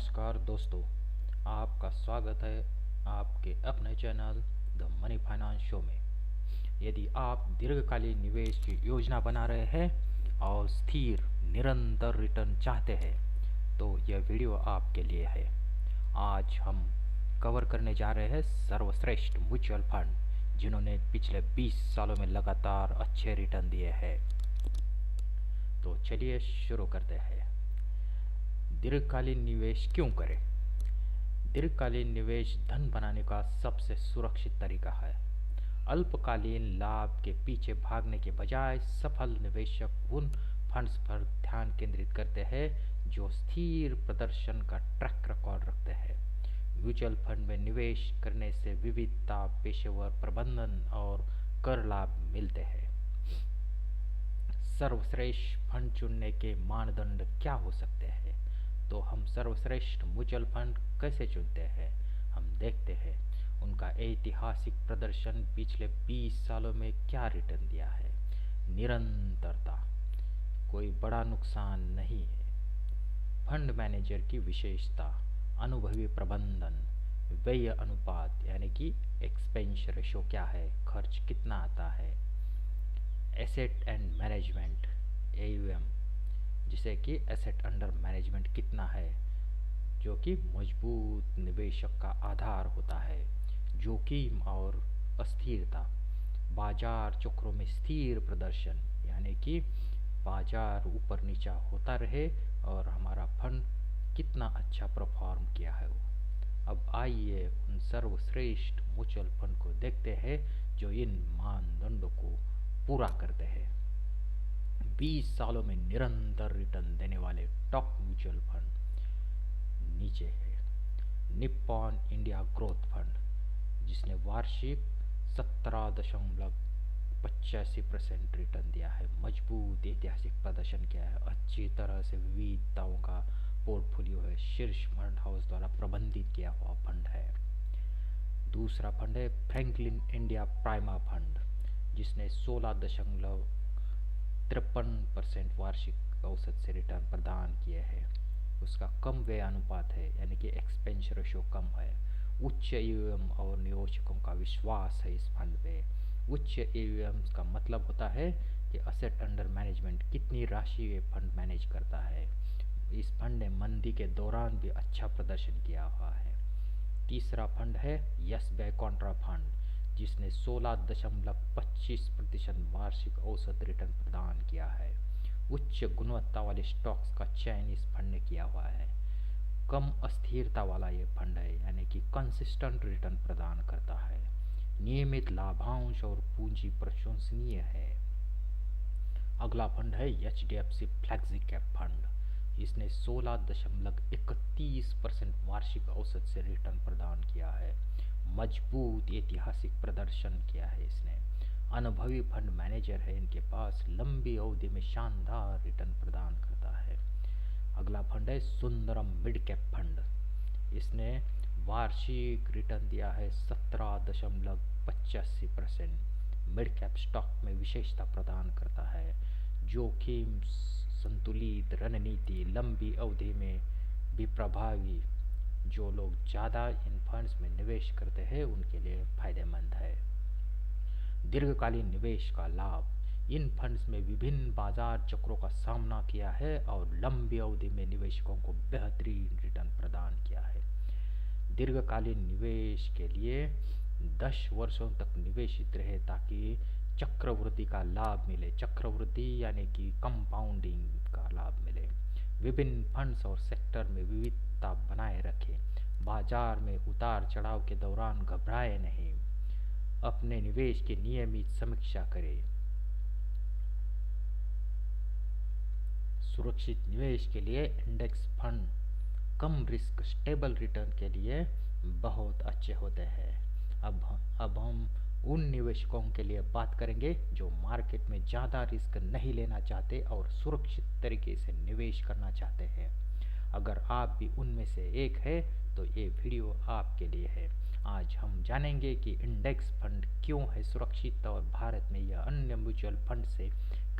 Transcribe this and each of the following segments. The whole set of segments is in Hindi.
नमस्कार दोस्तों, आपका स्वागत है आपके अपने channel the money finance show में। यदि आप दीर्घकालीन निवेश की योजना बना रहे हैं और स्थिर निरंतर रिटर्न चाहते हैं तो यह वीडियो आपके लिए है। आज हम कवर करने जा रहे हैं सर्वश्रेष्ठ म्यूचुअल फंड जिन्होंने पिछले 20 सालों में लगातार अच्छे रिटर्न दिए हैं। तो चलिए शुरू करते हैं। दीर्घकालीन निवेश क्यों करें? दीर्घकालीन निवेश धन बनाने का सबसे सुरक्षित तरीका है। अल्पकालीन लाभ के पीछे भागने के बजाय सफल निवेशक उन फंड्स पर ध्यान केंद्रित करते हैं जो स्थिर प्रदर्शन का ट्रैक रिकॉर्ड रखते हैं। म्यूचुअल फंड में निवेश करने से विविधता, पेशेवर प्रबंधन और कर लाभ मिलते हैं। सर्वश्रेष्ठ फंड चुनने के मानदंड क्या हो सकते हैं? तो हम सर्वश्रेष्ठ म्यूचुअल फंड कैसे चुनते हैं, हम देखते हैं उनका ऐतिहासिक प्रदर्शन पिछले 20 सालों में क्या रिटर्न दिया है। निरंतरता, कोई बड़ा नुकसान नहीं है। फंड मैनेजर की विशेषता, अनुभवी प्रबंधन, व्यय अनुपात यानी कि एक्सपेंस रेशो क्या है, खर्च कितना आता है। एसेट एंड मैनेजमेंट, AUM जिसे कि एसेट अंडर मैनेजमेंट कितना है, जो कि मजबूत निवेशक का आधार होता है। जोखिम और अस्थिरता, बाजार चक्रों में स्थिर प्रदर्शन यानी कि बाजार ऊपर नीचा होता रहे और हमारा फंड कितना अच्छा परफॉर्म किया है वो। अब आइए उन सर्वश्रेष्ठ म्यूचुअल फंड को देखते हैं जो इन मानदंडों को पूरा करते हैं। 20 सालों में निरंतर रिटर्न देने वाले टॉप म्यूचुअल फंड नीचे है। निप्पॉन इंडिया ग्रोथ फंड जिसने वार्षिक 17.85% रिटर्न दिया है, मजबूत ऐतिहासिक प्रदर्शन किया है, अच्छी तरह से विविधताओं का पोर्टफोलियो है, शीर्ष फंड हाउस द्वारा प्रबंधित किया हुआ फंड है। दूसरा फंड है फ्रैंकलिन इंडिया प्राइमा फंड जिसने 16.53% वार्षिक औसत से रिटर्न प्रदान किए हैं। उसका कम व्यय अनुपात है यानी कि एक्सपेंस रेशो कम है। उच्च AUM और निवेशकों का विश्वास है इस फंड पे। उच्च AUM का मतलब होता है कि असेट अंडर मैनेजमेंट कितनी राशि ये फंड मैनेज करता है। इस फंड ने मंदी के दौरान भी अच्छा प्रदर्शन किया हुआ है। तीसरा फंड है यस बैंक कॉन्ट्रा फंड जिसने 16.25% वार्षिक औसत रिटर्न प्रदान किया है। उच्च गुणवत्ता वाले स्टॉक्स का चयन इस फंड ने किया हुआ है। कम अस्थिरता वाला ये फंड है यानी कि कंसिस्टेंट रिटर्न प्रदान करता है। नियमित लाभांश और पूंजी प्रशंसनीय है। अगला फंड है HDFC फ्लेक्सी कैप फंड। इसने 16.31% वार्षिक औसत से रिटर्न प्रदान किया है। मजबूत ऐतिहासिक प्रदर्शन किया है इसने। अनुभवी फंड मैनेजर है इनके पास, लंबी अवधि में शानदार रिटर्न प्रदान करता है। अगला फंड है सुंदरम मिड कैप फंड। इसने वार्षिक रिटर्न दिया है 17.85%। मिड कैप स्टॉक में विशेषता प्रदान करता है। जोखिम संतुलित रणनीति, लंबी अवधि में भी प्रभावी। जो लोग ज़्यादा इन फंड्स में निवेश करते हैं उनके लिए फायदेमंद है। दीर्घकालीन निवेश का लाभ, इन फंड्स में विभिन्न बाजार चक्रों का सामना किया है और लंबी अवधि में निवेशकों को बेहतरीन रिटर्न प्रदान किया है। दीर्घकालीन निवेश के लिए 10 वर्षों तक निवेशित रहे ताकि चक्रवृद्धि का लाभ मिले। चक्रवृद्धि यानी कि कंपाउंडिंग का लाभ मिले। विभिन्न फंड्स और सेक्टर में विविधता बनाए रखें। बाजार में उतार चढ़ाव के दौरान घबराए नहीं। अपने निवेश की नियमित समीक्षा करें। सुरक्षित निवेश के लिए इंडेक्स फंड कम रिस्क स्टेबल रिटर्न के लिए बहुत अच्छे होते हैं। अब हम उन निवेशकों के लिए बात करेंगे जो मार्केट में ज़्यादा रिस्क नहीं लेना चाहते और सुरक्षित तरीके से निवेश करना चाहते हैं। अगर आप भी उनमें से एक है तो ये वीडियो आपके लिए है। आज हम जानेंगे कि इंडेक्स फंड क्यों है सुरक्षित और भारत में यह अन्य म्यूचुअल फंड से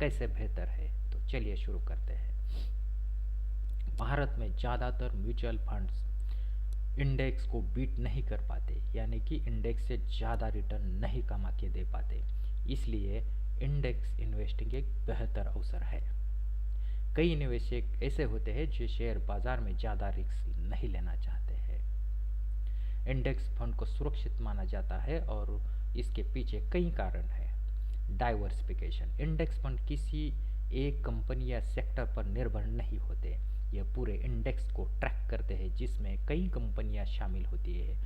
कैसे बेहतर है। तो चलिए शुरू करते हैं। भारत में ज़्यादातर म्यूचुअल फंड्स इंडेक्स को बीट नहीं कर पाते, यानी कि इंडेक्स से ज़्यादा रिटर्न नहीं कमा के दे पाते। इसलिए इंडेक्स इन्वेस्टिंग एक बेहतर अवसर है। कई निवेशक ऐसे होते हैं जो शेयर बाजार में ज़्यादा रिस्क नहीं लेना चाहते हैं। इंडेक्स फंड को सुरक्षित माना जाता है और इसके पीछे कई कारण हैं। डाइवर्सिफिकेशन, इंडेक्स फंड किसी एक कंपनी या सेक्टर पर निर्भर नहीं होते। यह पूरे इंडेक्स को ट्रैक करते हैं जिसमें कई कंपनियां शामिल होती है।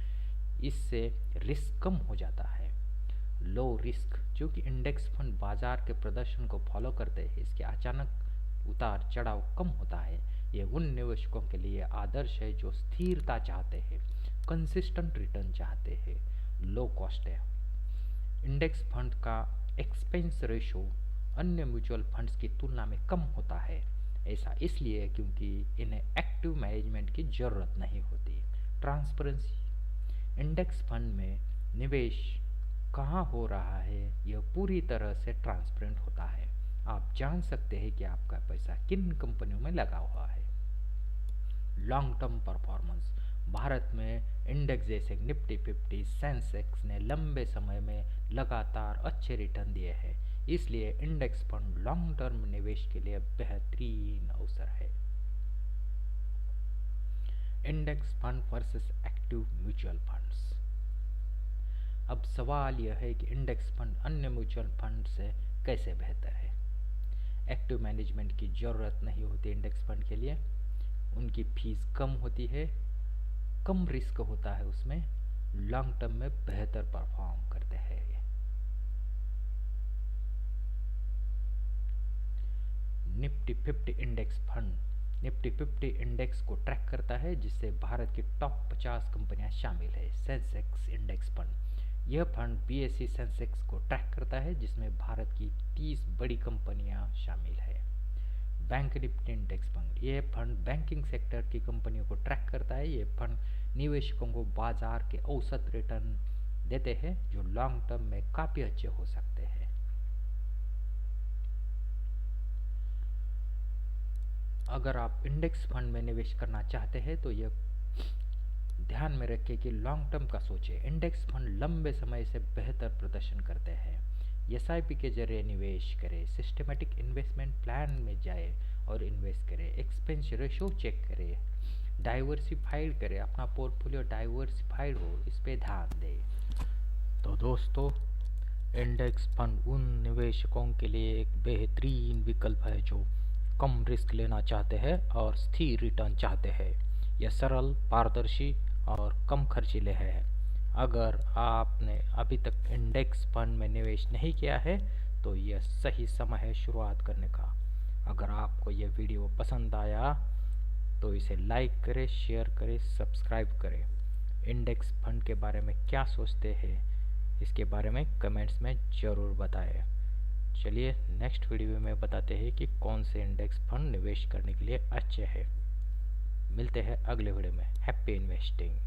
इससे रिस्क कम हो जाता है। लो रिस्क, जो कि इंडेक्स फंड बाजार के प्रदर्शन को फॉलो करते हैं, इसके अचानक उतार चढ़ाव कम होता है। यह उन निवेशकों के लिए आदर्श है जो स्थिरता चाहते हैं, कंसिस्टेंट रिटर्न चाहते हैं, लो कॉस्ट है। इंडेक्स फंड का एक्सपेंस रेशो अन्य म्यूचुअल फंड्स की तुलना में कम होता है। ऐसा इसलिए क्योंकि इन्हें एक्टिव मैनेजमेंट की ज़रूरत नहीं होती। ट्रांसपेरेंसी, इंडेक्स फंड में निवेश कहाँ हो रहा है यह पूरी तरह से ट्रांसपेरेंट होता है। आप जान सकते हैं कि आपका पैसा किन कंपनियों में लगा हुआ है। लॉन्ग टर्म परफॉर्मेंस, भारत में इंडेक्स जैसे निफ्टी 50, सेंसेक्स ने लंबे समय में लगातार अच्छे रिटर्न दिए हैं। इसलिए इंडेक्स फंड लॉन्ग टर्म निवेश के लिए बेहतरीन अवसर है। Index fund versus active mutual funds. अब सवाल यह है कि इंडेक्स फंड अन्य म्यूचुअल फंड से कैसे बेहतर है। एक्टिव मैनेजमेंट की ज़रूरत नहीं होती इंडेक्स फंड के लिए, उनकी फीस कम होती है, कम रिस्क होता है उसमें, लॉन्ग टर्म में बेहतर परफॉर्म करते हैं। Nifty 50 index fund Nifty 50 index को ट्रैक करता है जिससे भारत की टॉप 50 कंपनियां शामिल है। सेंसेक्स इंडेक्स फंड, यह फंड बीएसई सेंसेक्स को ट्रैक करता है जिसमें भारत की 30 बड़ी कंपनियां शामिल है। बैंक निफ्टी इंडेक्स फंड, ये फंड बैंकिंग सेक्टर की कंपनियों को ट्रैक करता है। ये फंड निवेशकों को बाजार के औसत रिटर्न देते हैं जो लॉन्ग टर्म में काफ़ी अच्छे हो सकते हैं। अगर आप इंडेक्स फंड में निवेश करना चाहते हैं तो यह ध्यान में रखें कि लॉन्ग टर्म का सोचें। इंडेक्स फंड लंबे समय से बेहतर प्रदर्शन करते हैं। एसआईपी के जरिए निवेश करें, सिस्टमेटिक इन्वेस्टमेंट प्लान में जाए और इन्वेस्ट करें, एक्सपेंस रेशो चेक करें, डाइवर्सिफाइड करें, अपना पोर्टफोलियो डाइवर्सिफाइड हो, इस पे ध्यान दें। तो दोस्तों, इंडेक्स फंड उन निवेशकों के लिए एक बेहतरीन विकल्प है जो कम रिस्क लेना चाहते हैं और स्थिर रिटर्न चाहते हैं। यह सरल, पारदर्शी और कम खर्चीले है। अगर आपने अभी तक इंडेक्स फंड में निवेश नहीं किया है तो यह सही समय है शुरुआत करने का। अगर आपको यह वीडियो पसंद आया तो इसे लाइक करें, शेयर करें, सब्सक्राइब करें। इंडेक्स फंड के बारे में क्या सोचते हैं इसके बारे में कमेंट्स में ज़रूर बताएं। चलिए नेक्स्ट वीडियो में बताते हैं कि कौन से इंडेक्स फंड निवेश करने के लिए अच्छे हैं। मिलते हैं अगले वीडियो में। Happy investing.